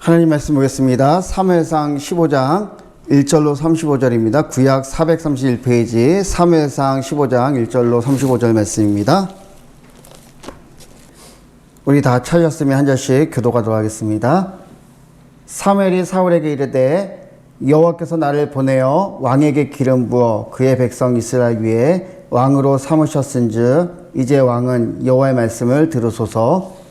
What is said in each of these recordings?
하나님 말씀 보겠습니다. 사무엘상 15장 1절로 35절입니다. 구약 431페이지 사무엘상 15장 1절로 35절 말씀입니다. 우리 다 찾았으면 한 절씩 교독하도록 하겠습니다. 사무엘이 사울에게 이르되 여호와께서 나를 보내어 왕에게 기름 부어 그의 백성 이스라엘 위에 왕으로 삼으셨은즉 이제 왕은 여호와의 말씀을 들으소서.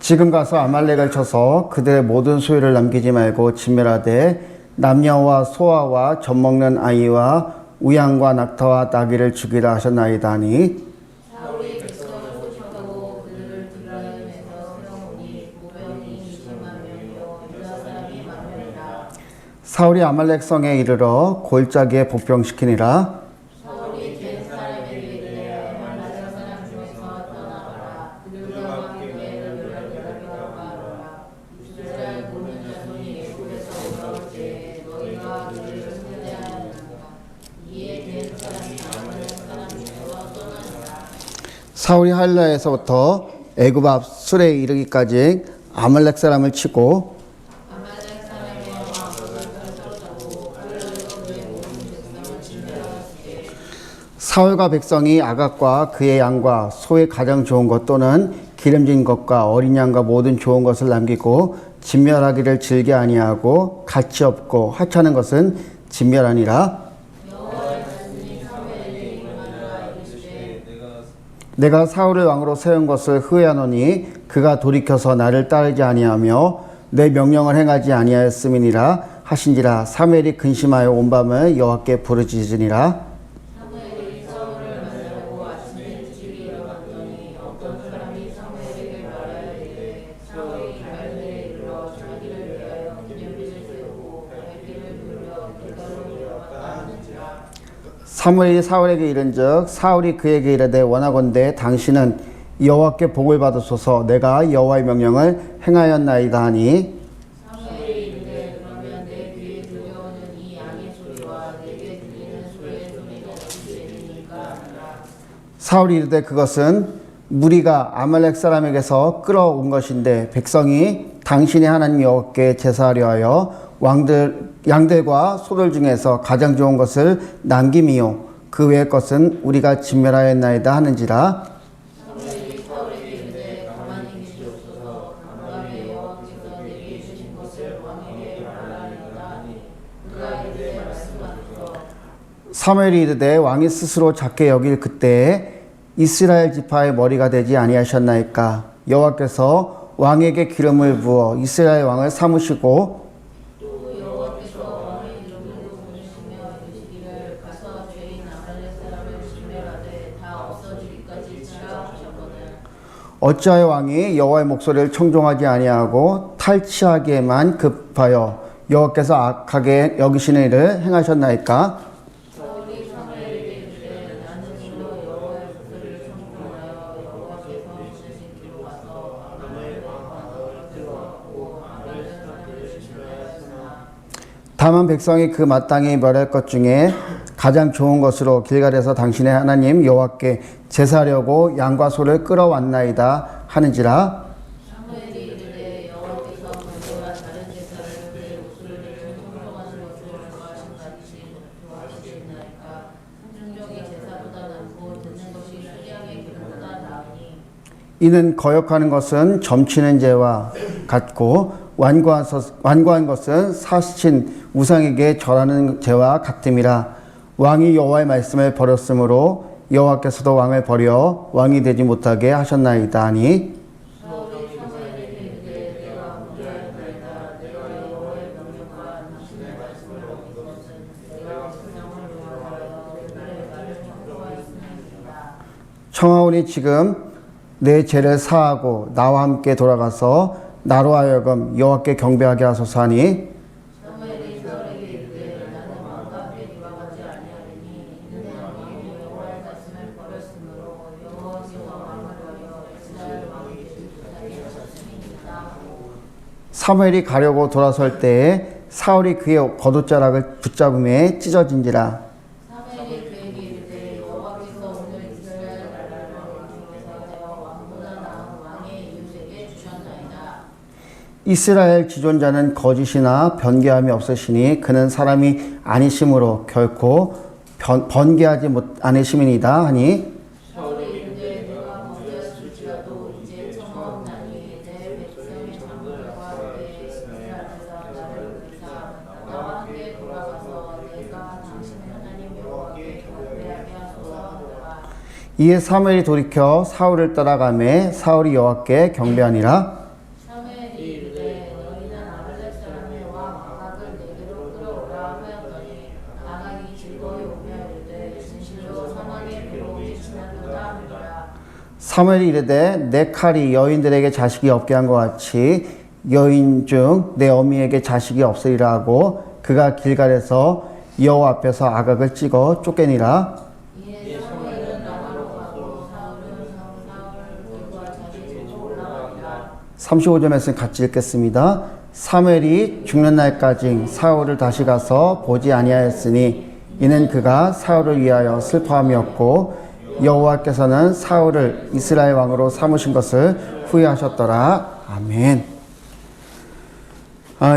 지금 가서 아말렉을 쳐서 그들의 모든 소유를 남기지 말고 진멸하되 남녀와 소아와 젖먹는 아이와 우양과 낙타와 나귀를 죽이라 하셨나이다 하니 사울이 백성을 소집하고 그들을 들라임에서 세워오니 보병이 20만 명이요 유다 사람이 만 명이라. 사울이 아말렉 성에 이르러 골짜기에 복병시키니라. 사울이 된 사람에게 이르되 아말렉 사람 중에서 떠나가라. 그들과 함께 너희를 기다리라고 하라. 이스라엘 모든 자손이 애굽에서 올라올 때에 너희가 그들을 상대하였느니라. 이에 된 사람이 아말렉 사람 중에서 떠나니라. 사울이 할라에서부터 애굽 앞 술에 이르기까지 아말렉 사람을 치고 아말렉 사람의 왕을 사로잡고 그들과 그의 모든 백성을 진멸하였으되 사울과 백성이 아각과 그의 양과 소의 가장 좋은 것 또는 기름진 것과 어린 양과 모든 좋은 것을 남기고 진멸하기를 즐겨 아니하고 가치 없고 하찮은 것은 진멸하니라. 내가 사울을 왕으로 세운 것을 후회하노니 그가 돌이켜서 나를 따르지 아니하며 내 명령을 행하지 아니하였음이니라 하신지라. 사무엘이 근심하여 온 밤을 여호와께 부르짖으니라. 사무엘이 사울을 만나고 아침에 일찍이 일어났더니 어떤 사람이 사무엘에게 말하여이르되 사울이 갈대에 이르러 자기를 위하여 기념비를 세우고 갈대를 돌려 길갈로 내려갔다 하는지라. 사무엘이 사울에게 이른즉 사울이 그에게 이르되 원하건대 당신은 여호와께 복을 받으소서. 내가 여호와의 명령을 행하였나이다 하니 사무엘이 이르되 그러면 내 귀에 들려오는 이 양의 소리와 내게 들리는 소의 소리가 어떻게 되리니까 하니라. 사울이 이르되 그것은 무리가 아말렉 사람에게서 끌어온 것인데 백성이 당신의 하나님 여호와께 제사하려 하여 양들과 소들 중에서 가장 좋은 것을 남김이요 그 외의 것은 우리가 진멸하였나이다 하는지라. 사무엘이 사울에게 이르되 가만히 계시옵소서. 간밤에 여호와께서 내게 주신 것을 왕에게 말하리이다 하니 그가 이르되 말씀하소서. 사무엘이 이르되 왕이 스스로 작게 여길 그때에 이스라엘 지파의 머리가 되지 아니하셨나이까. 여호와께서 왕에게 기름을 부어 이스라엘 왕을 삼으시고 또 여호와께서 왕의 이름을 부르시며 이르시기를 가서 죄인 아말렉 사람을 진멸하되 다 없어지기까지 치라 하셨거늘. 어찌하여 왕이 여호와의 목소리를 청종하지 아니하고 탈취하기에만 급하여 여호와께서 악하게 여기시는 일을 행하셨나이까. 사울이 사무엘에게 이르되 나는 이로 여호와의 목소리를 청종하여 여호와께서 보내신 길로 가서 아말렉 왕을 들어왔고 아말렉 사람들을 진멸하였으나 다만 백성이 그 마땅히 멸할 것 중에 가장 좋은 것으로 길갈에서 당신의 하나님 여호와께 제사하려고 양과 소를 끌어왔나이다 하는지라. 사무엘이 이르되 여호와께서 번제와 다른 제사를 그의 목소리를 청종하는 것을 좋아하시나이까. 순종이 제사보다 낫고 듣는 것이 수량의 기름보다 나으니 이는 거역하는 것은 점치는 죄와 같고 완고한 것은 사신 우상에게 절하는 죄와 같음이라. 왕이 여호와의 말씀을 버렸으므로 여호와께서도 왕을 버려 왕이 되지 못하게 하셨나이다 하니 사울이 사무엘에게 이르되 내가 범죄하였나이다. 내가 여호와의 명령과 당신의 말씀을 어긴 것은 내가 세상을 명하여 그들의 말을 청종하였음이니이다. 청하오니 지금 내 죄를 사하고 나와 함께 돌아가서 나로 하여금 여호와께 경배하게 하소서 하니 사무엘이 사울에게 이르되 나는 왕과 함께 돌아가지 아니하리니 이는 왕이 여호와의 말씀을 버렸으므로 여호와께서 왕을 버려 이스라엘 왕이 되지 못하게 하셨음이니이다. 사무엘이 가려고 돌아설 때에 사울이 그의 겉옷자락을 붙잡음에 찢어진지라. 사무엘이 그에게 이르되 여호와께서 오늘 이스라엘 나라를 중에서 내어 왕보다 나은 왕의 이웃에게 주셨나이다. 이스라엘 지존자는 거짓이나 변개함이 없으시니 그는 사람이 아니심으로 결코 번개하지 않으심이니이다 하니, 사울이 이르되 내가 번개했을지라도 이제 청하옵나니 내 백성의 장로들과 내 신사들과 나를 부르사 나와 함께 돌아가서 내가 당신의 하나님 여호와께 경배하게 하소서 하더라. 이에 사무엘이 돌이켜 사울을 따라가매 사울이 여호와께 경배하니라. 사무엘이 이르되 너희는 아말렉 사람의 왕 아각을 내게로 끌어오라 하였더니 아각이 즐거이 오며 이르되 진실로 사망의 비로 지나도다 하니라. 사무엘이 이르되 내 칼이 여인들에게 자식이 없게 한 것 같이 여인 중 내 어미에게 자식이 없으리라 하고 그가 길갈에서 여호와 앞에서 아각을 찍어 쫓겨니라. 이에 사무엘은 라마로 가고 사울은 사울 자기 집으로 올라가니라. 35절 말씀 같이 읽겠습니다. 사무엘이 죽는 날까지 사울을 다시 가서 보지 아니하였으니 이는 그가 사울을 위하여 슬퍼함이었고 여호와께서는 사울을 이스라엘 왕으로 삼으신 것을 후회하셨더라. 아멘.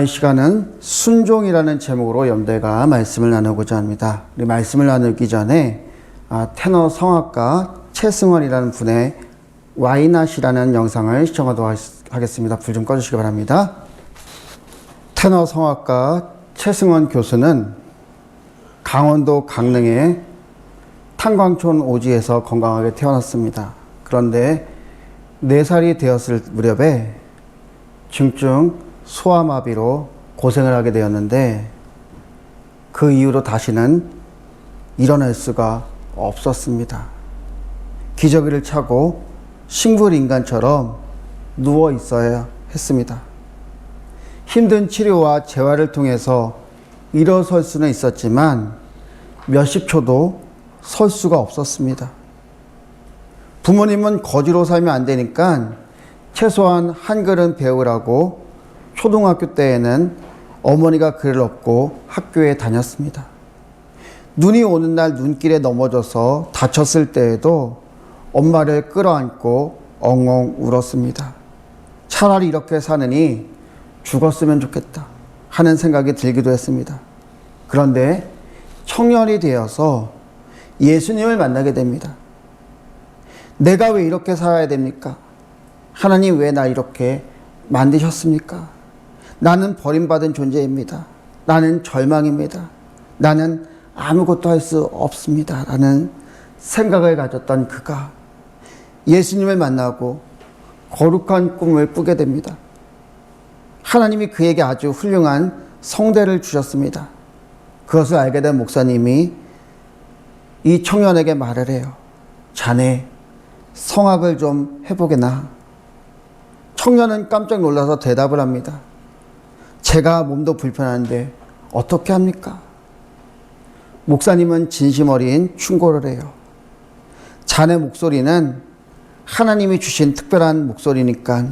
이 시간은 순종이라는 제목으로 염대가 말씀을 나누고자 합니다. 우리 말씀을 나누기 전에 테너 성악가 최승원이라는 분의 와이낫이라는 영상을 시청하도록 하겠습니다. 불 좀 꺼주시기 바랍니다. 테너 성악가 최승원 교수는 강원도 강릉의 탄광촌 오지에서 건강하게 태어났습니다. 그런데 4살이 되었을 무렵에 중증 소아마비로 고생을 하게 되었는데 그 이후로 다시는 일어날 수가 없었습니다. 기저귀를 차고 식물인간처럼 누워 있어야 했습니다. 힘든 치료와 재활을 통해서 일어설 수는 있었지만 몇십 초도 설 수가 없었습니다. 부모님은 거지로 살면 안 되니까 최소한 한글은 배우라고 초등학교 때에는 어머니가 글을 얻고 학교에 다녔습니다. 눈이 오는 날 눈길에 넘어져서 다쳤을 때에도 엄마를 끌어안고 엉엉 울었습니다. 차라리 이렇게 사느니 죽었으면 좋겠다 하는 생각이 들기도 했습니다. 그런데 청년이 되어서 예수님을 만나게 됩니다. 내가 왜 이렇게 살아야 됩니까? 하나님 왜 나 이렇게 만드셨습니까? 나는 버림받은 존재입니다. 나는 절망입니다. 나는 아무것도 할 수 없습니다. 라는 생각을 가졌던 그가 예수님을 만나고 거룩한 꿈을 꾸게 됩니다. 하나님이 그에게 아주 훌륭한 성대를 주셨습니다. 그것을 알게 된 목사님이 이 청년에게 말을 해요. 자네 성악을 좀 해보게나. 청년은 깜짝 놀라서 대답을 합니다. 제가 몸도 불편한데 어떻게 합니까? 목사님은 진심 어린 충고를 해요. 자네 목소리는 하나님이 주신 특별한 목소리니까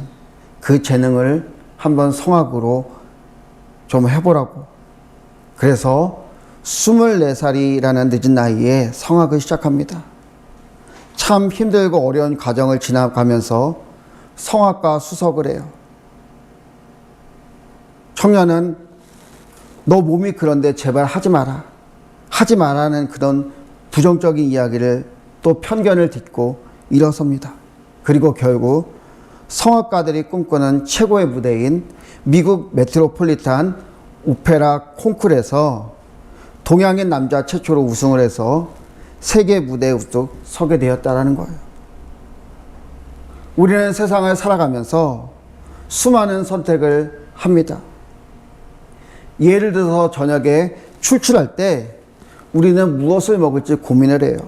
그 재능을 한번 성악으로 좀 해보라고. 그래서 24살이라는 늦은 나이에 성악을 시작합니다. 참 힘들고 어려운 과정을 지나가면서 성악가 수석을 해요. 청년은 너 몸이 그런데 제발 하지 마라. 하지 마라는 그런 부정적인 이야기를 또 편견을 딛고 일어섭니다. 그리고 결국 성악가들이 꿈꾸는 최고의 무대인 미국 메트로폴리탄 오페라 콩쿠르에서 동양인 남자 최초로 우승을 해서 세계 무대에 우뚝 서게 되었다는 거예요. 우리는 세상을 살아가면서 수많은 선택을 합니다. 예를 들어서 저녁에 출출할 때 우리는 무엇을 먹을지 고민을 해요.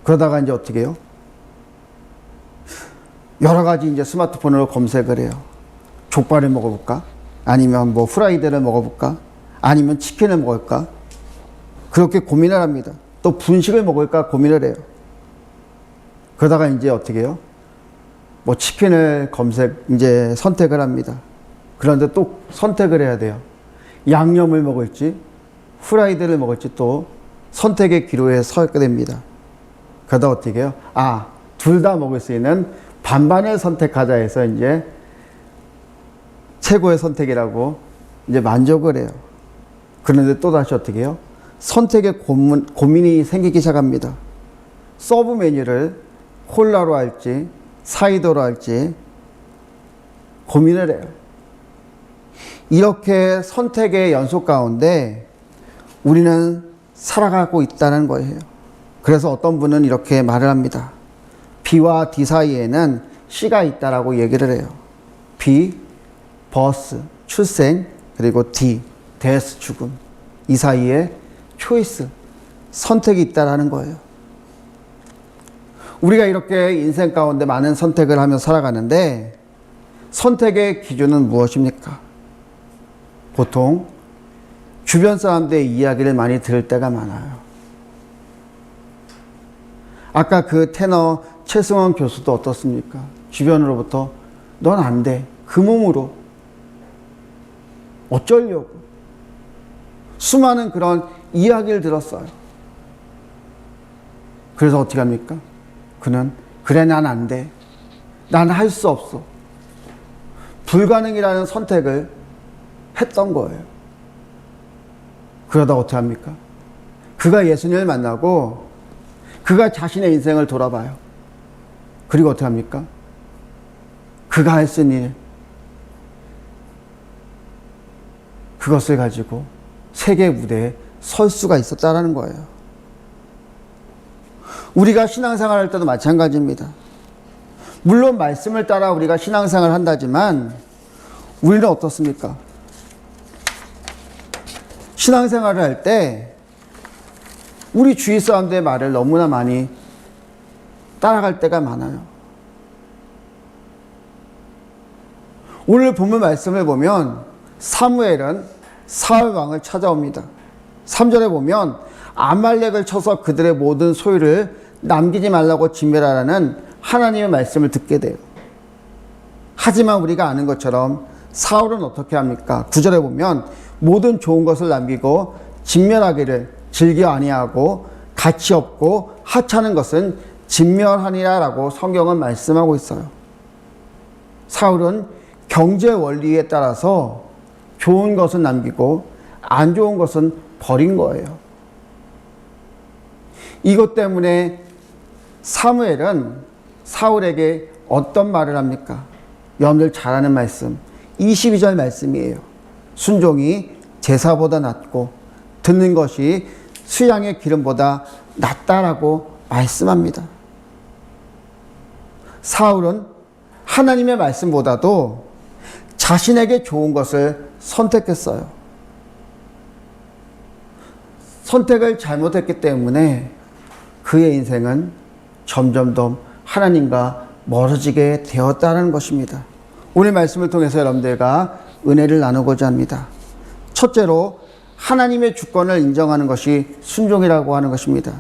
그러다가 이제 어떻게 해요? 여러 가지 이제 스마트폰으로 검색을 해요. 족발을 먹어볼까? 아니면 뭐 후라이드를 먹어볼까? 아니면 치킨을 먹을까? 그렇게 고민을 합니다. 또 분식을 먹을까 고민을 해요. 그러다가 이제 어떻게 해요? 뭐 치킨을 이제 선택을 합니다. 그런데 또 선택을 해야 돼요. 양념을 먹을지 후라이드를 먹을지 또 선택의 기로에 서게 됩니다. 그러다 어떻게 해요? 둘 다 먹을 수 있는 반반을 선택하자 해서 이제 최고의 선택이라고 이제 만족을 해요. 그런데 또 다시 어떻게 해요? 선택의 고민이 생기기 시작합니다. 서브 메뉴를 콜라로 할지 사이다로 할지 고민을 해요. 이렇게 선택의 연속 가운데 우리는 살아가고 있다는 거예요. 그래서 어떤 분은 이렇게 말을 합니다. B와 D 사이에는 C가 있다라고 얘기를 해요. B, 버스, 출생, 그리고 D, 데스, 죽음. 이 사이에 초이스, 선택이 있다라는 거예요. 우리가 이렇게 인생 가운데 많은 선택을 하며 살아가는데 선택의 기준은 무엇입니까? 보통 주변 사람들의 이야기를 많이 들을 때가 많아요. 아까 그 테너 최승원 교수도 어떻습니까? 주변으로부터 넌 안 돼. 그 몸으로. 어쩌려고. 수많은 그런 이야기를 들었어요. 그래서 어떻게 합니까? 그는 그래 난 안 돼. 난 할 수 없어. 불가능이라는 선택을 했던 거예요. 그러다 어떻게 합니까? 그가 예수님을 만나고 그가 자신의 인생을 돌아봐요. 그리고 어떻게 합니까? 그가 할 수 있는 일, 그것을 가지고 세계 무대에 설 수가 있었다는 거예요. 우리가 신앙생활 할 때도 마찬가지입니다. 물론 말씀을 따라 우리가 신앙생활을 한다지만 우리는 어떻습니까? 신앙생활을 할 때 우리 주위 사람들의 말을 너무나 많이 따라갈 때가 많아요. 오늘 본문 말씀을 보면 사무엘은 사울 왕을 찾아옵니다. 3절에 보면 아말렉을 쳐서 그들의 모든 소유를 남기지 말라고 진멸하라는 하나님의 말씀을 듣게 돼요. 하지만 우리가 아는 것처럼 사울은 어떻게 합니까? 9절에 보면 모든 좋은 것을 남기고 진멸하기를 즐겨 아니하고 가치 없고 하찮은 것은 진멸하니라 라고 성경은 말씀하고 있어요. 사울은 경제 원리에 따라서 좋은 것은 남기고 안 좋은 것은 버린 거예요. 이것 때문에 사무엘은 사울에게 어떤 말을 합니까? 여러분들 잘 아는 말씀 22절 말씀이에요. 순종이 제사보다 낫고 듣는 것이 수양의 기름보다 낫다라고 말씀합니다. 사울은 하나님의 말씀보다도 자신에게 좋은 것을 선택했어요. 선택을 잘못했기 때문에 그의 인생은 점점 더 하나님과 멀어지게 되었다는 것입니다. 오늘 말씀을 통해서 여러분들과 은혜를 나누고자 합니다. 첫째로 하나님의 주권을 인정하는 것이 순종이라고 하는 것입니다.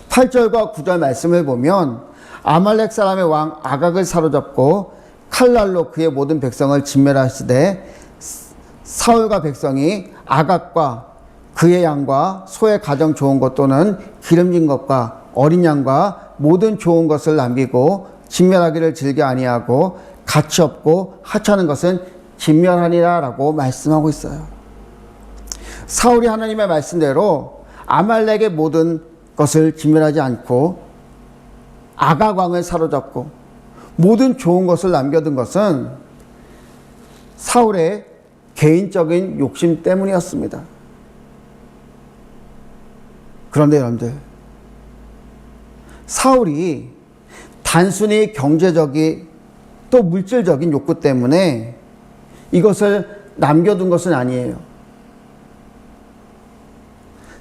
8절과 9절 말씀을 보면 아말렉 사람의 왕 아각을 사로잡고 칼날로 그의 모든 백성을 진멸하시되 사울과 백성이 아각과 그의 양과 소의 가장 좋은 것 또는 기름진 것과 어린 양과 모든 좋은 것을 남기고 진멸하기를 즐겨 아니하고 가치 없고 하찮은 것은 진멸하니라 라고 말씀하고 있어요. 사울이 하나님의 말씀대로 아말렉의 모든 것을 진멸하지 않고 아각 왕을 사로잡고 모든 좋은 것을 남겨둔 것은 사울의 개인적인 욕심 때문이었습니다. 그런데 여러분들, 사울이 단순히 경제적인 또 물질적인 욕구 때문에 이것을 남겨둔 것은 아니에요.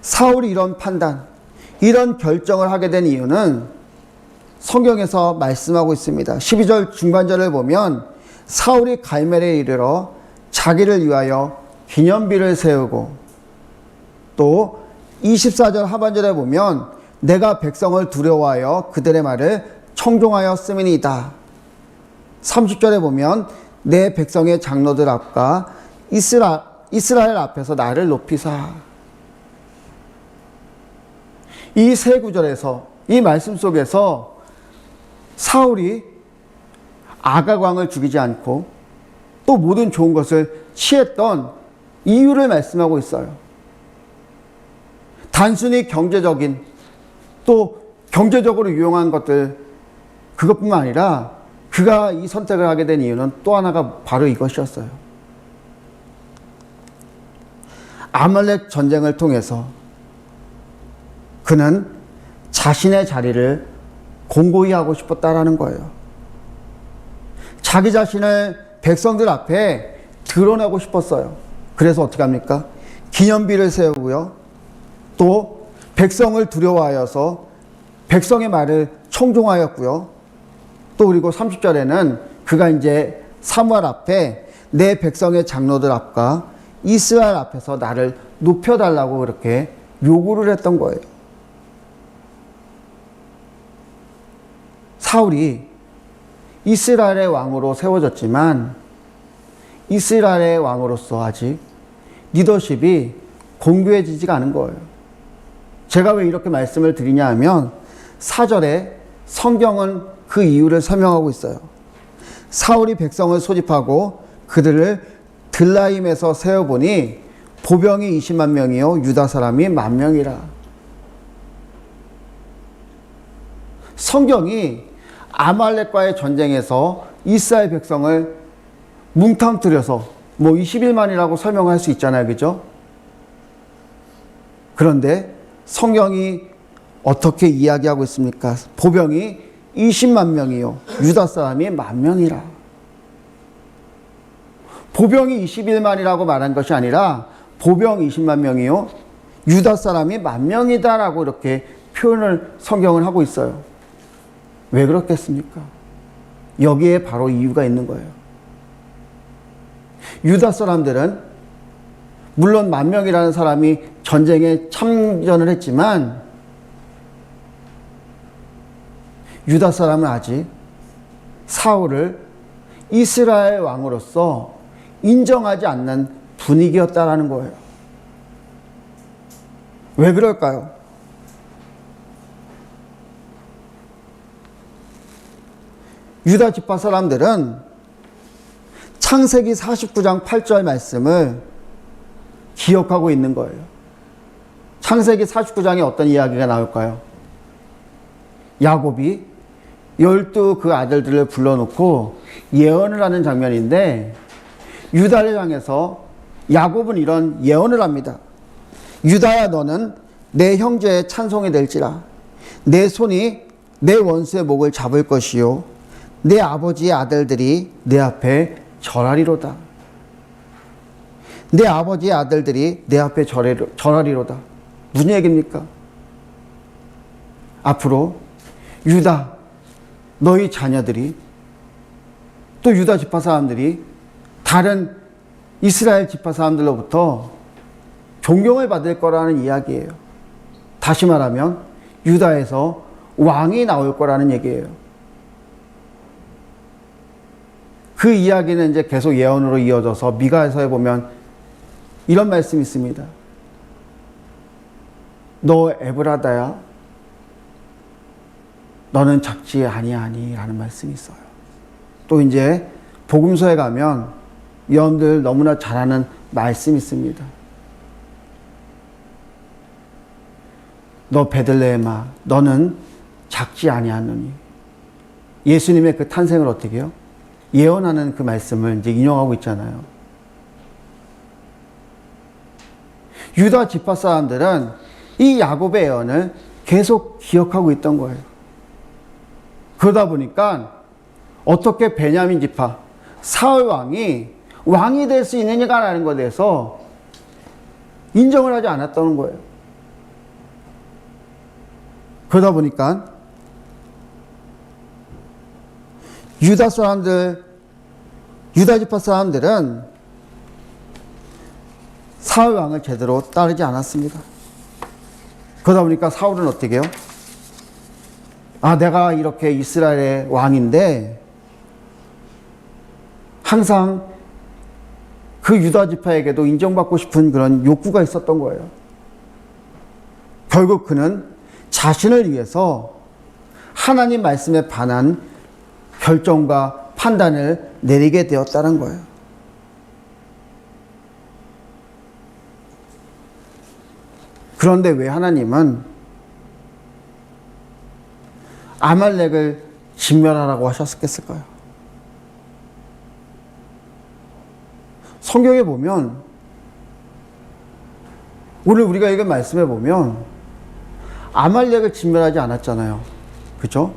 사울이 이런 판단, 이런 결정을 하게 된 이유는 성경에서 말씀하고 있습니다. 12절 중반절을 보면 사울이 갈멜에 이르러 자기를 위하여 기념비를 세우고 또 24절 하반절에 보면 내가 백성을 두려워하여 그들의 말을 청종하였음이니이다. 30절에 보면 내 백성의 장로들 앞과 이스라엘 앞에서 나를 높이사. 이 세 구절에서, 이 말씀 속에서 사울이 아각 왕을 죽이지 않고 또 모든 좋은 것을 취했던 이유를 말씀하고 있어요. 단순히 경제적인, 또 경제적으로 유용한 것들, 그것뿐만 아니라 그가 이 선택을 하게 된 이유는 또 하나가 바로 이것이었어요. 아말렉 전쟁을 통해서 그는 자신의 자리를 공고히 하고 싶었다라는 거예요. 자기 자신을 백성들 앞에 드러내고 싶었어요. 그래서 어떻게 합니까? 기념비를 세우고요. 또 백성을 두려워하여서 백성의 말을 청종하였고요. 또 그리고 30절에는 그가 이제 사무엘 앞에 내 백성의 장로들 앞과 이스라엘 앞에서 나를 높여달라고 그렇게 요구를 했던 거예요. 사울이 이스라엘의 왕으로 세워졌지만 이스라엘의 왕으로서 아직 리더십이 공고해지지가 않은 거예요. 제가 왜 이렇게 말씀을 드리냐 하면 4절에 성경은 그 이유를 설명하고 있어요. 사울이 백성을 소집하고 그들을 들라임에서 세어보니 보병이 20만 명이요 유다 사람이 10,000명이라. 성경이 아말렉과의 전쟁에서 이스라엘 백성을 뭉텅뜨려서 뭐 21만이라고 설명할 수 있잖아요. 그죠? 그런데 성경이 어떻게 이야기하고 있습니까? 보병이 20만 명이요 유다 사람이 10,000명이라. 보병이 21만이라고 말한 것이 아니라 보병 20만 명이요 유다 사람이 10,000명이다 라고 이렇게 표현을 성경을 하고 있어요. 왜 그렇겠습니까? 여기에 바로 이유가 있는 거예요. 유다 사람들은 물론 10,000명이라는 사람이 전쟁에 참전을 했지만 유다 사람은 아직 사울을 이스라엘 왕으로서 인정하지 않는 분위기였다라는 거예요. 왜 그럴까요? 유다 지파 사람들은 창세기 49장 8절 말씀을 기억하고 있는 거예요. 창세기 49장에 어떤 이야기가 나올까요? 야곱이 12 그 아들들을 불러놓고 예언을 하는 장면인데 유다를 향해서 야곱은 이런 예언을 합니다. 유다야 너는 내 형제의 찬송이 될지라. 내 손이 내 원수의 목을 잡을 것이요 내 아버지의 아들들이 내 앞에 절하리로다. 내 아버지의 아들들이 내 앞에 절하리로다. 무슨 얘기입니까? 앞으로 유다 너희 자녀들이 또 유다 지파 사람들이 다른 이스라엘 지파 사람들로부터 존경을 받을 거라는 이야기예요. 다시 말하면 유다에서 왕이 나올 거라는 얘기예요. 그 이야기는 이제 계속 예언으로 이어져서 미가에서에 보면 이런 말씀이 있습니다. 너 에브라다야 너는 작지 아니하니 라는 말씀이 있어요. 또 이제 복음서에 가면 여러분들 너무나 잘 아는 말씀이 있습니다. 너 베들레헴아 너는 작지 아니하노니. 예수님의 그 탄생을 어떻게 해요? 예언하는 그 말씀을 이제 인용하고 있잖아요. 유다 지파 사람들은 이 야곱의 예언을 계속 기억하고 있던 거예요. 그러다 보니까 어떻게 베냐민 지파 사울 왕이 될 수 있느냐라는 것에 대해서 인정을 하지 않았다는 거예요. 그러다 보니까 유다 지파 사람들은 사울 왕을 제대로 따르지 않았습니다. 그러다 보니까 사울은 어떻게 해요? 내가 이렇게 이스라엘의 왕인데 항상 그 유다 지파에게도 인정받고 싶은 그런 욕구가 있었던 거예요. 결국 그는 자신을 위해서 하나님 말씀에 반한 결정과 판단을 내리게 되었다는 거예요. 그런데 왜 하나님은 아말렉을 진멸하라고 하셨겠을까요? 성경에 보면, 오늘 우리가 읽은 말씀에 보면 아말렉을 진멸하지 않았잖아요. 그렇죠?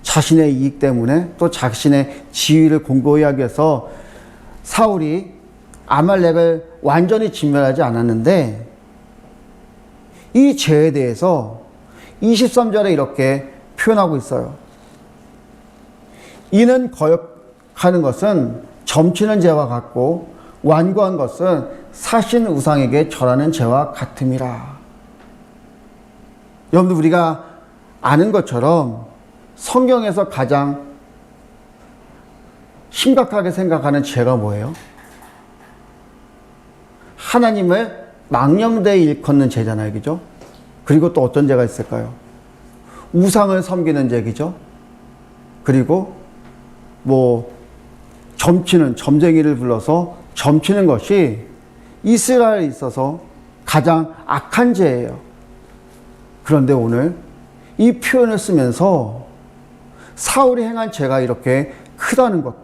자신의 이익 때문에, 또 자신의 지위를 공고히 하기 위해서 사울이 아말렉을 완전히 진멸하지 않았는데, 이 죄에 대해서 23절에 이렇게 표현하고 있어요. 이는 거역하는 것은 점치는 죄와 같고 완고한 것은 사신 우상에게 절하는 죄와 같음이라. 여러분들, 우리가 아는 것처럼 성경에서 가장 심각하게 생각하는 죄가 뭐예요? 하나님을 망령되이 일컫는 죄잖아요. 그죠? 그리고 또 어떤 죄가 있을까요? 우상을 섬기는 죄이죠. 그리고 점쟁이를 불러서 점치는 것이 이스라엘에 있어서 가장 악한 죄예요. 그런데 오늘 이 표현을 쓰면서 사울이 행한 죄가 이렇게 크다는 것,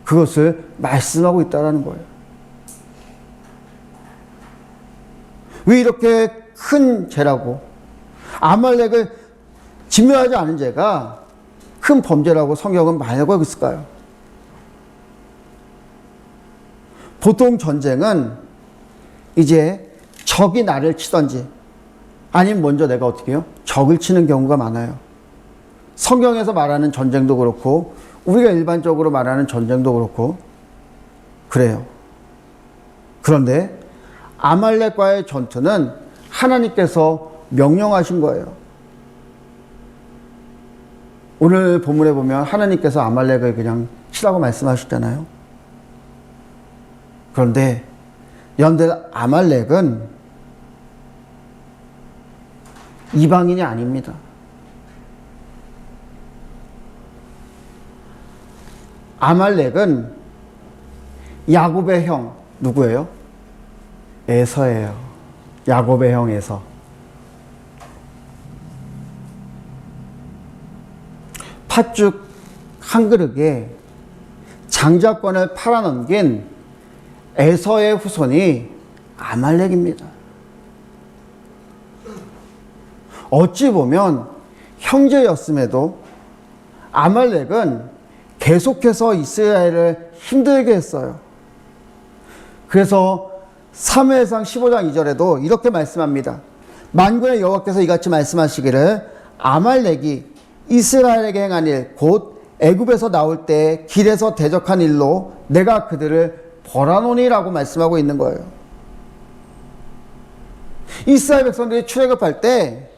그것을 말씀하고 있다는 거예요. 왜 이렇게 큰 죄라고, 아말렉을 진멸하지 않은 죄가 큰 범죄라고 성경은 말하고 있을까요? 보통 전쟁은 이제 적이 나를 치든지 아니면 먼저 내가 어떻게 해요? 적을 치는 경우가 많아요. 성경에서 말하는 전쟁도 그렇고 우리가 일반적으로 말하는 전쟁도 그렇고 그래요. 그런데 아말렉과의 전투는 하나님께서 명령하신 거예요. 오늘 본문에 보면 하나님께서 아말렉을 그냥 치라고 말씀하셨잖아요. 그런데 여러분들, 아말렉은 이방인이 아닙니다. 아말렉은 야곱의 형, 누구예요? 에서예요. 야곱의 형 에서. 팥죽 한 그릇에 장자권을 팔아넘긴 에서의 후손이 아말렉입니다. 어찌 보면 형제였음에도 아말렉은 계속해서 이스라엘을 힘들게 했어요. 그래서 사무엘상 15장 2절에도 이렇게 말씀합니다. 만군의 여호와께서 이같이 말씀하시기를 아말렉이 이스라엘에게 행한 일, 곧 애굽에서 나올 때 길에서 대적한 일로 내가 그들을 벌하노니라고 말씀하고 있는 거예요. 이스라엘 백성들이 출애굽할 때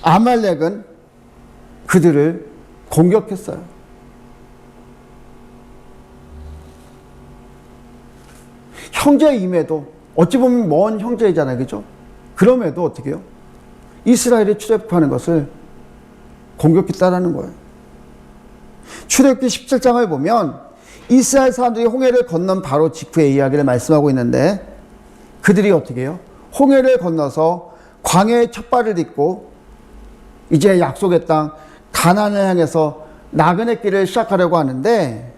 아말렉은 그들을 공격했어요. 형제임에도, 어찌 보면 먼 형제이잖아요. 그죠? 그럼에도 어떻게 해요? 이스라엘이 출애굽하는 것을 공격했다라는 거예요. 출애굽기 17장을 보면 이스라엘 사람들이 홍해를 건넌 바로 직후의 이야기를 말씀하고 있는데, 그들이 어떻게 해요? 홍해를 건너서 광야의 첫 발을 딛고 이제 약속의 땅 가나안을 향해서 나그네 길을 시작하려고 하는데,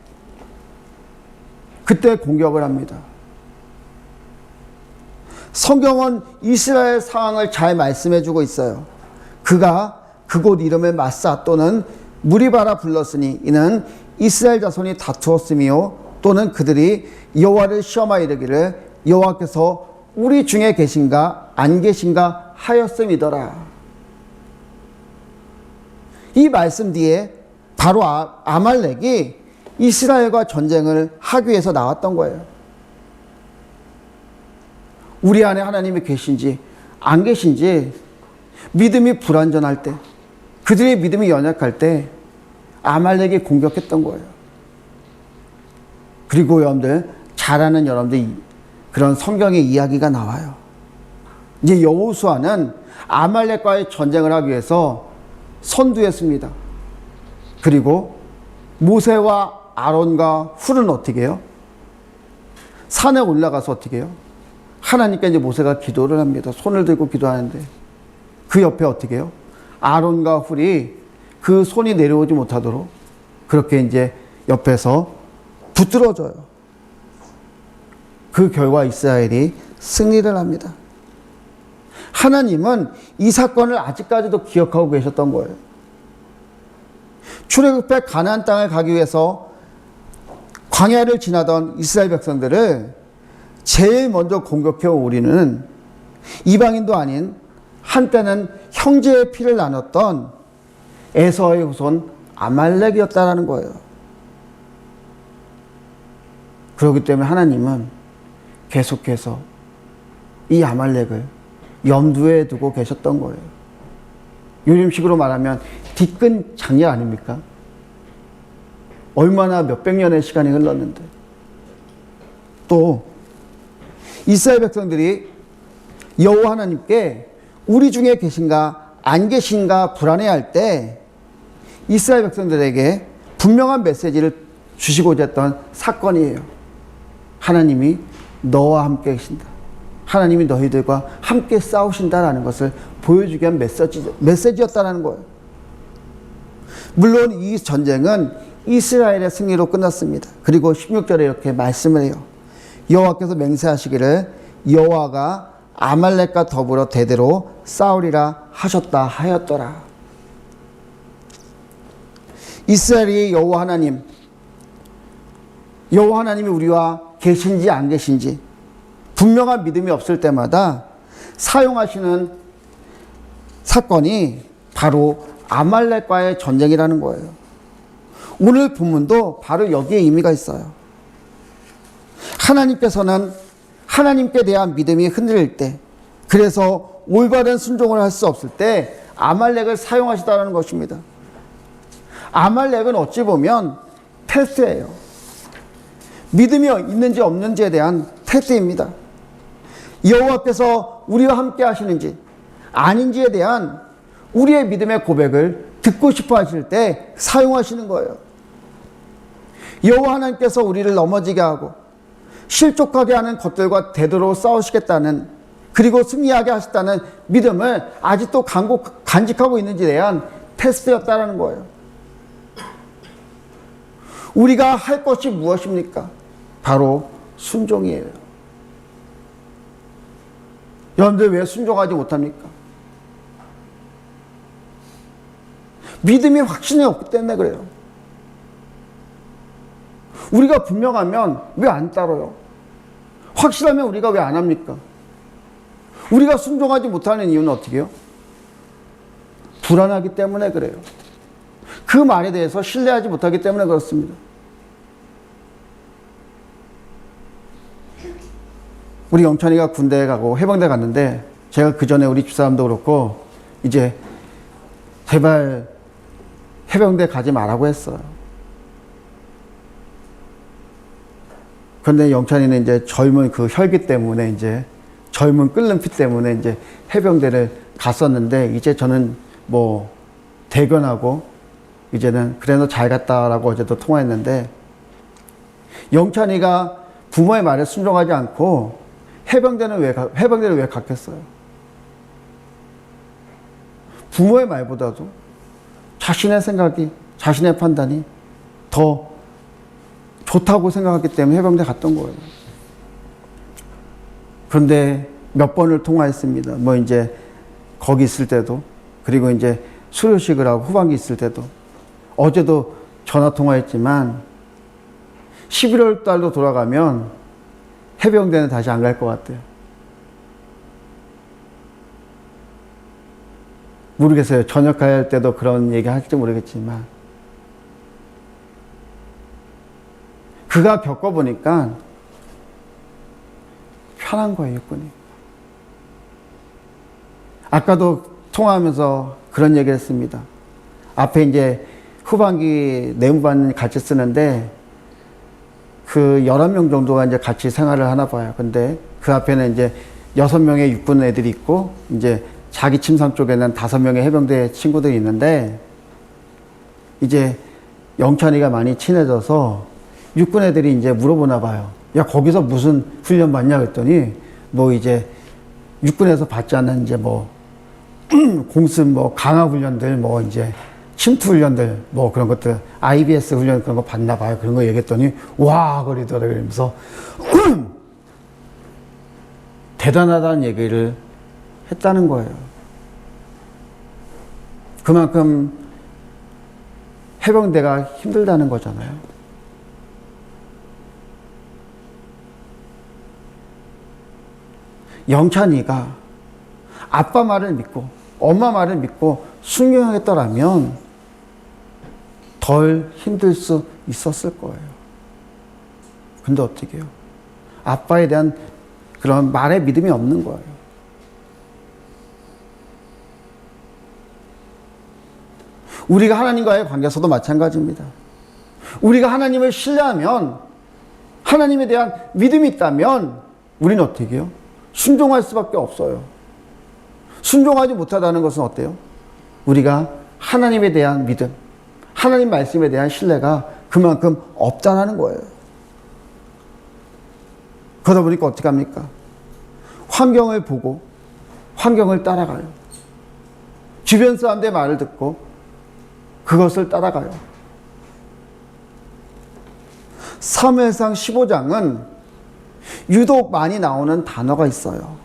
그때 공격을 합니다. 성경은 이스라엘 상황을 잘 말씀해 주고 있어요. 그가 그곳 이름을 마사 또는 무리바라 불렀으니 이는 이스라엘 자손이 다투었으며 또는 그들이 여호와를 시험하여 이르기를 여호와께서 우리 중에 계신가 안 계신가 하였음이더라. 이 말씀 뒤에 바로 아말렉이 이스라엘과 전쟁을 하기 위해서 나왔던 거예요. 우리 안에 하나님이 계신지 안 계신지 믿음이 불완전할 때, 그들의 믿음이 연약할 때 아말렉이 공격했던 거예요. 그리고 여러분들 잘 아는 여러분들 그런 성경의 이야기가 나와요. 이제 여호수아는 아말렉과의 전쟁을 하기 위해서 선두했습니다. 그리고 모세와 아론과 훌은 어떻게 해요? 산에 올라가서 어떻게 해요? 하나님께 이제 모세가 기도를 합니다. 손을 들고 기도하는데 그 옆에 어떻게 해요? 아론과 훌이 그 손이 내려오지 못하도록 그렇게 이제 옆에서 붙들어줘요. 그 결과 이스라엘이 승리를 합니다. 하나님은 이 사건을 아직까지도 기억하고 계셨던 거예요. 출애굽해 가나안 땅을 가기 위해서 광야를 지나던 이스라엘 백성들을 제일 먼저 공격해온 우리는 이방인도 아닌 한때는 형제의 피를 나눴던 에서의 후손 아말렉이었다라는 거예요. 그렇기 때문에 하나님은 계속해서 이 아말렉을 염두에 두고 계셨던 거예요. 요즘식으로 말하면 뒤끝 장렬 아닙니까? 얼마나 몇백 년의 시간이 흘렀는데. 또 이스라엘 백성들이 여호와 하나님께 우리 중에 계신가 안 계신가 불안해할 때 이스라엘 백성들에게 분명한 메시지를 주시고자 했던 사건이에요. 하나님이 너와 함께 계신다. 하나님이 너희들과 함께 싸우신다라는 것을 보여주기 위한 메시지였다는 거예요. 물론 이 전쟁은 이스라엘의 승리로 끝났습니다. 그리고 16절에 이렇게 말씀을 해요. 여호와께서 맹세하시기를 여호와가 아말렉과 더불어 대대로 싸우리라 하셨다 하였더라. 이스라엘이 여호와 하나님이 우리와 계신지 안 계신지 분명한 믿음이 없을 때마다 사용하시는 사건이 바로 아말렉과의 전쟁이라는 거예요. 오늘 본문도 바로 여기에 의미가 있어요. 하나님께서는 하나님께 대한 믿음이 흔들릴 때, 그래서 올바른 순종을 할 수 없을 때 아말렉을 사용하시다는 것입니다. 아말렉은 어찌 보면 테스트예요. 믿음이 있는지 없는지에 대한 테스트입니다. 여호와께서 우리와 함께 하시는지 아닌지에 대한 우리의 믿음의 고백을 듣고 싶어 하실 때 사용하시는 거예요. 여호와 하나님께서 우리를 넘어지게 하고 실족하게 하는 것들과 대대로 싸우시겠다는, 그리고 승리하게 하셨다는 믿음을 아직도 간직하고 있는지에 대한 테스트였다는 거예요. 우리가 할 것이 무엇입니까? 바로 순종이에요. 여러분들 왜 순종하지 못합니까? 믿음이 확신이 없기 때문에 그래요. 우리가 분명하면 왜 안 따라요? 확실하면 우리가 왜 안 합니까? 우리가 순종하지 못하는 이유는 어떻게 해요? 불안하기 때문에 그래요. 그 말에 대해서 신뢰하지 못하기 때문에 그렇습니다. 우리 영찬이가 군대에 가고 해병대 갔는데 제가 그 전에 우리 집사람도 그렇고 이제 제발 해병대 가지 말라고 했어요. 그런데 영찬이는 이제 젊은 그 혈기 때문에 이제 젊은 끓는 피 때문에 이제 해병대를 갔었는데 이제 저는 뭐 대견하고 이제는 그래 너 잘 갔다라고 어제도 통화했는데 영찬이가 부모의 말에 순종하지 않고 해병대를 왜 갔겠어요? 부모의 말보다도 자신의 생각이, 자신의 판단이 더 좋다고 생각하기 때문에 해병대 갔던 거예요. 그런데 몇 번을 통화했습니다. 뭐 이제 거기 있을 때도, 그리고 이제 수료식을 하고 후반기 있을 때도, 어제도 전화 통화했지만 11월 달로 돌아가면 해병대는 다시 안 갈 것 같아요. 모르겠어요. 전역할 때도 그런 얘기 할지 모르겠지만 그가 겪어보니까 편한 거예요, 육군이. 아까도 통화하면서 그런 얘기를 했습니다. 앞에 이제 후반기 내무반 같이 쓰는데 그 11명 정도가 이제 같이 생활을 하나 봐요. 근데 그 앞에는 이제 6명의 육군 애들이 있고, 이제 자기 침상 쪽에는 5명의 해병대 친구들이 있는데, 이제 영찬이가 많이 친해져서 육군 애들이 이제 물어보나 봐요. 야, 거기서 무슨 훈련 받냐 그랬더니, 뭐 이제 육군에서 받지 않는 이제 뭐 공습 뭐 강화 훈련들, 뭐 이제 침투 훈련들, 뭐 그런 것들, IBS 훈련 그런 거 받나 봐요. 그런 거 얘기했더니 와 그러더라고요. 그러면서 대단하다는 얘기를 했다는 거예요. 그만큼 해병대가 힘들다는 거잖아요. 영찬이가 아빠 말을 믿고 엄마 말을 믿고 순종하겠더라면 덜 힘들 수 있었을 거예요. 근데 어떻게 해요? 아빠에 대한 그런 말에 믿음이 없는 거예요. 우리가 하나님과의 관계에서도 마찬가지입니다. 우리가 하나님을 신뢰하면, 하나님에 대한 믿음이 있다면 우리는 어떻게 해요? 순종할 수밖에 없어요. 순종하지 못하다는 것은 어때요? 우리가 하나님에 대한 믿음, 하나님 말씀에 대한 신뢰가 그만큼 없다는 거예요. 그러다 보니까 어떻게 합니까? 환경을 보고 환경을 따라가요. 주변 사람들의 말을 듣고 그것을 따라가요. 사무엘상 15장은 유독 많이 나오는 단어가 있어요.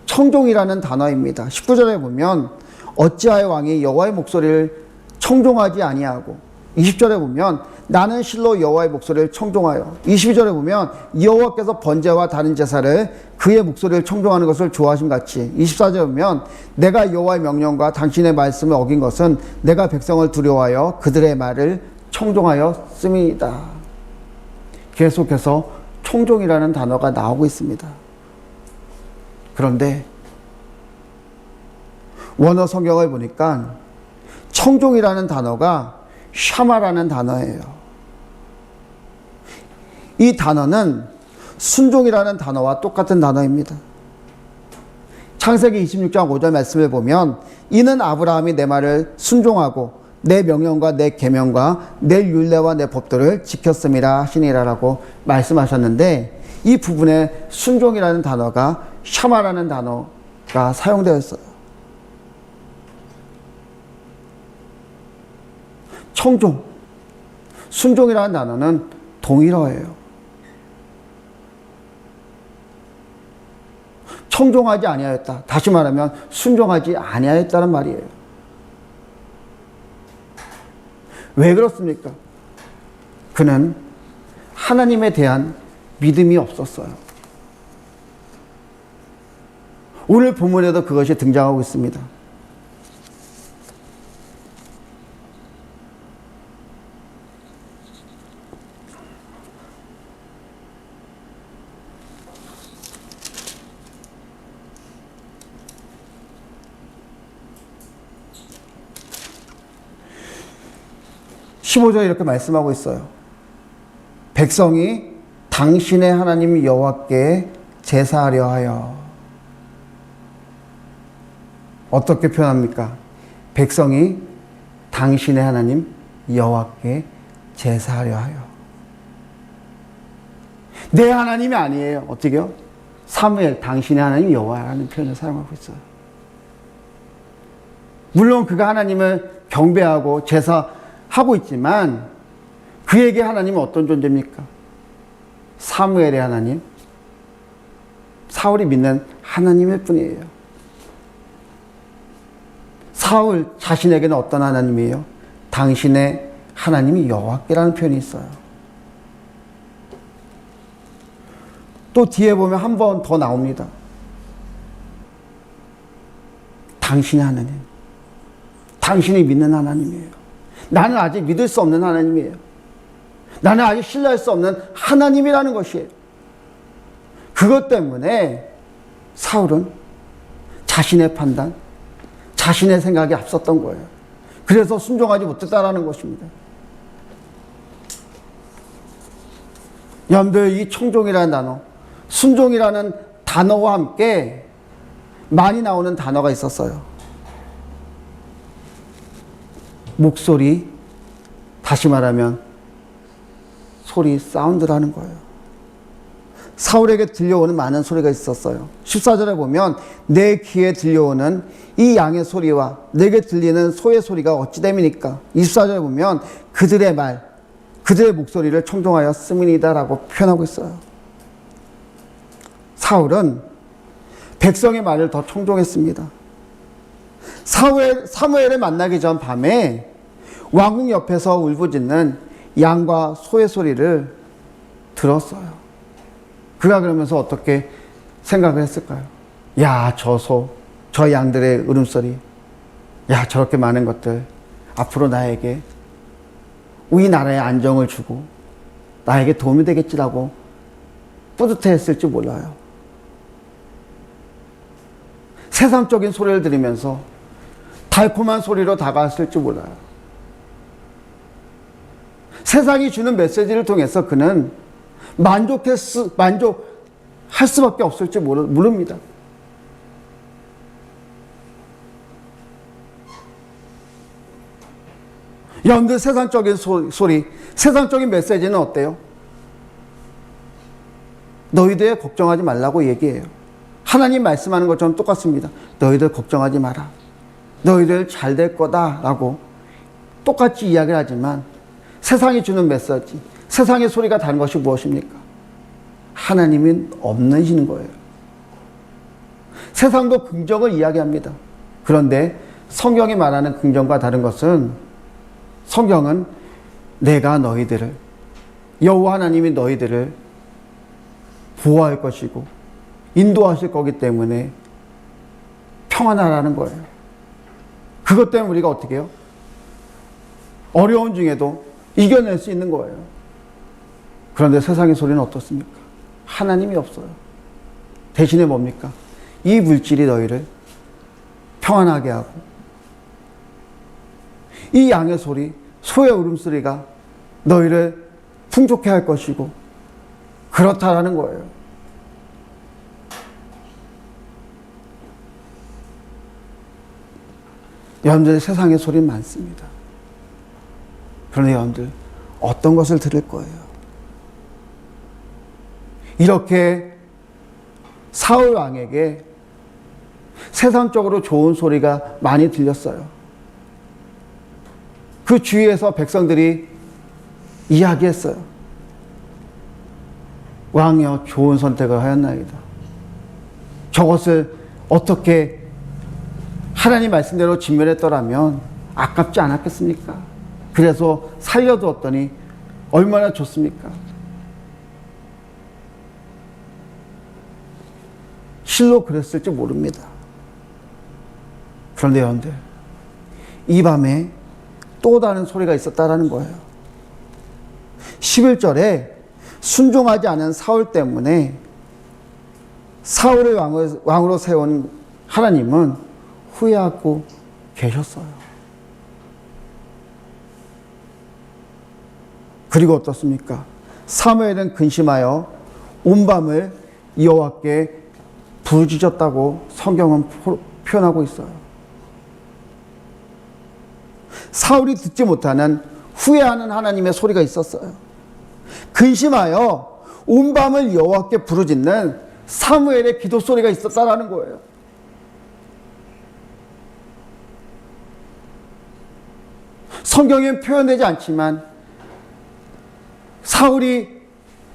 청종이라는 단어입니다. 19절에 보면 어찌하여 왕이 여호와의 목소리를 청종하지 아니하고, 20절에 보면 나는 실로 여호와의 목소리를 청종하여, 22절에 보면 여호와께서 번제와 다른 제사를 그의 목소리를 청종하는 것을 좋아하심 같이, 24절에 보면 내가 여호와의 명령과 당신의 말씀을 어긴 것은 내가 백성을 두려워하여 그들의 말을 청종하였음이다. 계속해서 청종이라는 단어가 나오고 있습니다. 그런데 원어 성경을 보니까 청종이라는 단어가 샤마라는 단어예요. 이 단어는 순종이라는 단어와 똑같은 단어입니다. 창세기 26장 5절 말씀을 보면 이는 아브라함이 내 말을 순종하고 내 명령과 내 계명과 내 율례와 내 법도를 지켰음이라 하시니라라고 말씀하셨는데, 이 부분에 순종이라는 단어가 샤마라는 단어가 사용되었어요. 청종, 순종이라는 단어는 동일어예요. 청종하지 아니하였다. 다시 말하면 순종하지 아니하였다는 말이에요. 왜 그렇습니까? 그는 하나님에 대한 믿음이 없었어요. 오늘 본문에도 그것이 등장하고 있습니다. (15절에) 이렇게 말씀하고 있어요. 백성이 당신의 하나님 여호와께 제사하려 하여. 어떻게 표현합니까? 백성이 당신의 하나님 여호와께 제사하려 하여. 내 하나님이 아니에요. 어떻게요? 사무엘, 당신의 하나님 여호와라는 표현을 사용하고 있어요. 물론 그가 하나님을 경배하고 제사하고 있지만 그에게 하나님은 어떤 존재입니까? 사무엘의 하나님, 사울이 믿는 하나님일 뿐이에요. 사울 자신에게는 어떤 하나님이에요? 당신의 하나님이 여호와께라는 표현이 있어요. 또 뒤에 보면 한 번 더 나옵니다. 당신의 하나님, 당신이 믿는 하나님이에요. 나는 아직 믿을 수 없는 하나님이에요. 나는 아직 신뢰할 수 없는 하나님이라는 것이에요. 그것 때문에 사울은 자신의 판단, 자신의 생각이 앞섰던 거예요. 그래서 순종하지 못했다라는 것입니다. 여러분들 이 청종이라는 단어, 순종이라는 단어와 함께 많이 나오는 단어가 있었어요. 목소리, 다시 말하면 소리, 사운드라는 거예요. 사울에게 들려오는 많은 소리가 있었어요. 14절에 보면 내 귀에 들려오는 이 양의 소리와 내게 들리는 소의 소리가 어찌 됨이니까. 24절에 보면 그들의 말, 그들의 목소리를 청종하여 씀이니다라고 표현하고 있어요. 사울은 백성의 말을 더 청종했습니다. 사무엘을 만나기 전 밤에 왕궁 옆에서 울부짖는 양과 소의 소리를 들었어요. 그가 그러면서 어떻게 생각을 했을까요? 야, 저 소, 저 양들의 울음소리, 야, 저렇게 많은 것들 앞으로 나에게 우리 나라에 안정을 주고 나에게 도움이 되겠지라고 뿌듯해했을지 몰라요. 세상적인 소리를 들으면서 달콤한 소리로 다가왔을지 몰라요. 세상이 주는 메시지를 통해서 그는 만족할 수밖에 없을지 모릅니다. 여러분들 세상적인 소리, 세상적인 메시지는 어때요? 너희들 걱정하지 말라고 얘기해요. 하나님 말씀하는 것처럼 똑같습니다. 너희들 걱정하지 마라. 너희들 잘 될 거다라고 똑같이 이야기를 하지만 세상이 주는 메시지, 세상의 소리가 다른 것이 무엇입니까? 하나님이 없으시는 거예요. 세상도 긍정을 이야기합니다. 그런데 성경이 말하는 긍정과 다른 것은 성경은 내가 너희들을, 여호와 하나님이 너희들을 보호할 것이고 인도하실 거기 때문에 평안하라는 거예요. 그것 때문에 우리가 어떻게 해요? 어려운 중에도 이겨낼 수 있는 거예요. 그런데 세상의 소리는 어떻습니까? 하나님이 없어요. 대신에 뭡니까? 이 물질이 너희를 평안하게 하고 이 양의 소리, 소의 울음소리가 너희를 풍족해 할 것이고 그렇다라는 거예요. 여러분들 세상의 소리는 많습니다. 그런데 여러분들 어떤 것을 들을 거예요? 이렇게 사울 왕에게 세상적으로 좋은 소리가 많이 들렸어요. 그 주위에서 백성들이 이야기했어요. 왕이여 좋은 선택을 하였나이다. 저것을 어떻게 하나님 말씀대로 진멸했더라면 아깝지 않았겠습니까? 그래서 살려두었더니 얼마나 좋습니까? 실로 그랬을지 모릅니다. 그런데 여러분들, 이 밤에 또 다른 소리가 있었다라는 거예요. 11절에 순종하지 않은 사울 때문에 사울을 왕으로 세운 하나님은 후회하고 계셨어요. 그리고 어떻습니까? 사무엘은 근심하여 온 밤을 여호와께 부르짖었다고 성경은 표현하고 있어요. 사울이 듣지 못하는 후회하는 하나님의 소리가 있었어요. 근심하여 온 밤을 여호와께 부르짖는 사무엘의 기도 소리가 있었다라는 거예요. 성경에 표현되지 않지만 사울이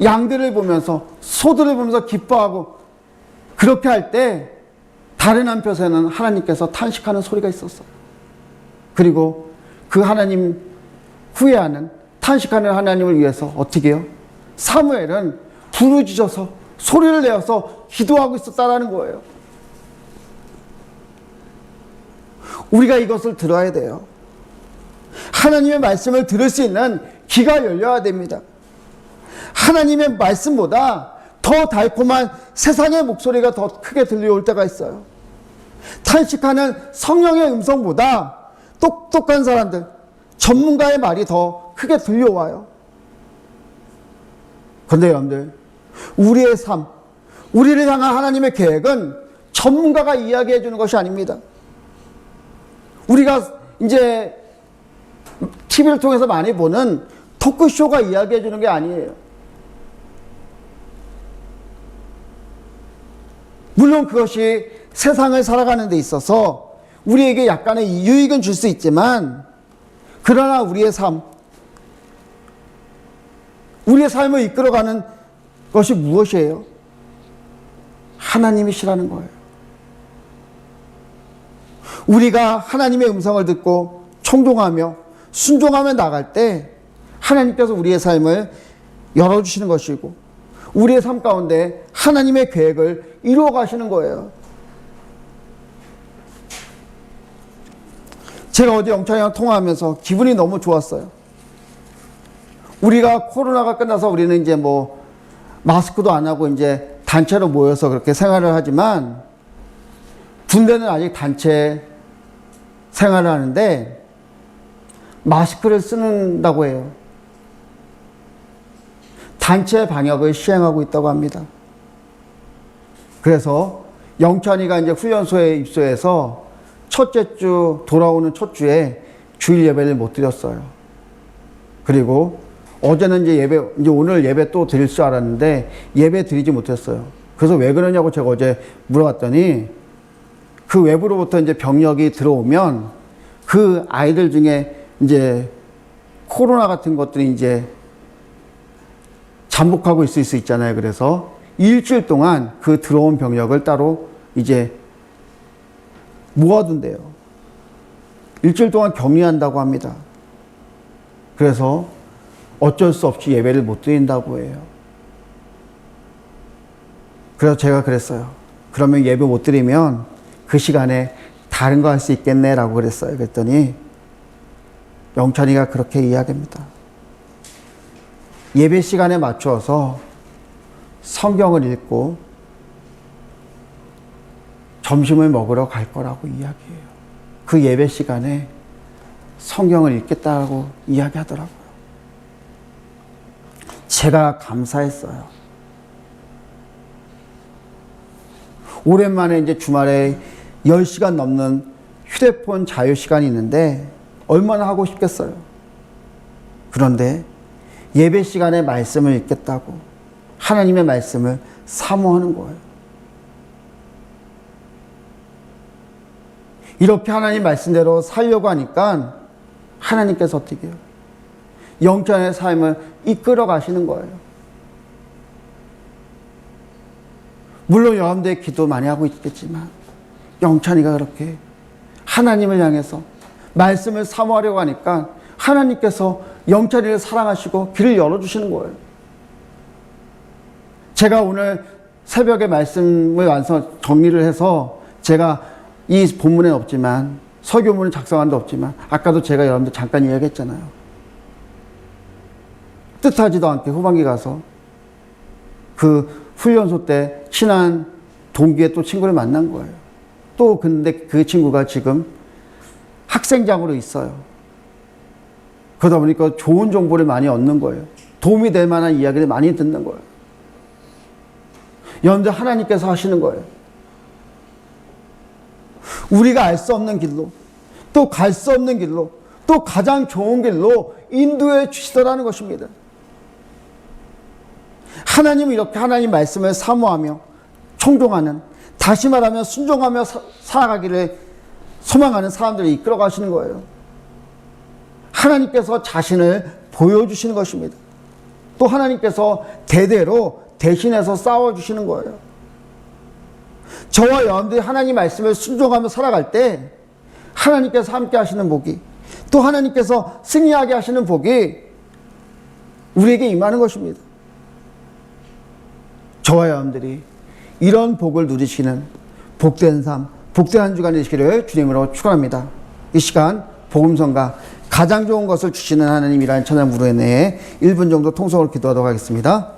양들을 보면서 소들을 보면서 기뻐하고 그렇게 할 때 다른 한편에는 하나님께서 탄식하는 소리가 있었어요. 그리고 그 하나님 후회하는 탄식하는 하나님을 위해서 어떻게 해요? 사무엘은 부르짖어서 소리를 내어서 기도하고 있었다라는 거예요. 우리가 이것을 들어야 돼요. 하나님의 말씀을 들을 수 있는 귀가 열려야 됩니다. 하나님의 말씀보다 더 달콤한 세상의 목소리가 더 크게 들려올 때가 있어요. 탄식하는 성령의 음성보다 똑똑한 사람들, 전문가의 말이 더 크게 들려와요. 그런데 여러분들, 우리의 삶, 우리를 향한 하나님의 계획은 전문가가 이야기해 주는 것이 아닙니다. 우리가 이제 TV를 통해서 많이 보는 토크쇼가 이야기해 주는 게 아니에요. 물론 그것이 세상을 살아가는 데 있어서 우리에게 약간의 유익은 줄 수 있지만, 그러나 우리의 삶을 이끌어가는 것이 무엇이에요? 하나님이시라는 거예요. 우리가 하나님의 음성을 듣고 청종하며 순종하며 나갈 때 하나님께서 우리의 삶을 열어주시는 것이고, 우리의 삶 가운데 하나님의 계획을 이루어 가시는 거예요. 제가 어제 영찬이랑 통화하면서 기분이 너무 좋았어요. 우리가 코로나가 끝나서 우리는 이제 뭐 마스크도 안 하고 이제 단체로 모여서 그렇게 생활을 하지만, 군대는 아직 단체 생활을 하는데 마스크를 쓰는다고 해요. 단체 방역을 시행하고 있다고 합니다. 그래서 영찬이가 이제 훈련소에 입소해서 첫째 주, 돌아오는 첫 주에 주일 예배를 못 드렸어요. 그리고 어제는 이제 오늘 예배 또 드릴 줄 알았는데 예배 드리지 못했어요. 그래서 왜 그러냐고 제가 어제 물어봤더니, 그 외부로부터 이제 병력이 들어오면 그 아이들 중에 이제 코로나 같은 것들이 이제 잠복하고 있을 수 있잖아요. 그래서 일주일 동안 그 들어온 병력을 따로 이제 모아둔대요. 일주일 동안 격리한다고 합니다. 그래서 어쩔 수 없이 예배를 못 드린다고 해요. 그래서 제가 그랬어요. 그러면 예배 못 드리면 그 시간에 다른 거 할 수 있겠네 라고 그랬어요. 그랬더니 영찬이가 그렇게 이야기합니다. 예배 시간에 맞추어서 성경을 읽고 점심을 먹으러 갈 거라고 이야기해요. 그 예배 시간에 성경을 읽겠다고 이야기하더라고요. 제가 감사했어요. 오랜만에 이제 주말에 10시간 넘는 휴대폰 자유 시간이 있는데 얼마나 하고 싶겠어요. 그런데 예배 시간에 말씀을 읽겠다고 하나님의 말씀을 사모하는 거예요. 이렇게 하나님 말씀대로 살려고 하니까 하나님께서 어떻게 해요? 영적인 삶을 이끌어 가시는 거예요. 물론 여러분들의 기도 많이 하고 있겠지만 영찬이가 그렇게 하나님을 향해서 말씀을 사모하려고 하니까 하나님께서 영찬이를 사랑하시고 길을 열어주시는 거예요. 제가 오늘 새벽에 말씀을 정리를 해서 제가 이 본문에는 없지만 설교문을 작성한 데 없지만 아까도 제가 여러분들 잠깐 이야기했잖아요. 뜻하지도 않게 후반기 가서 그 훈련소 때 친한 동기의 또 친구를 만난 거예요. 또 근데 그 친구가 지금 학생장으로 있어요. 그러다 보니까 좋은 정보를 많이 얻는 거예요. 도움이 될 만한 이야기를 많이 듣는 거예요. 여러분들 하나님께서 하시는 거예요. 우리가 알 수 없는 길로, 또 갈 수 없는 길로, 또 가장 좋은 길로 인도해 주시더라는 것입니다. 하나님은 이렇게 하나님 말씀을 사모하며 청종하는, 다시 말하면 순종하며 살아가기를 소망하는 사람들을 이끌어 가시는 거예요. 하나님께서 자신을 보여주시는 것입니다. 또 하나님께서 대대로 대신해서 싸워주시는 거예요. 저와 여러분들이 하나님 말씀을 순종하며 살아갈 때 하나님께서 함께 하시는 복이, 또 하나님께서 승리하게 하시는 복이 우리에게 임하는 것입니다. 저와 여러분들이 이런 복을 누리시는 복된 삶, 복된 한 주간 되시기를 주님으로 축원합니다. 이 시간 복음성가 가장 좋은 것을 주시는 하나님이라는 찬양 부르에 1분 정도 통성으로 기도하도록 하겠습니다.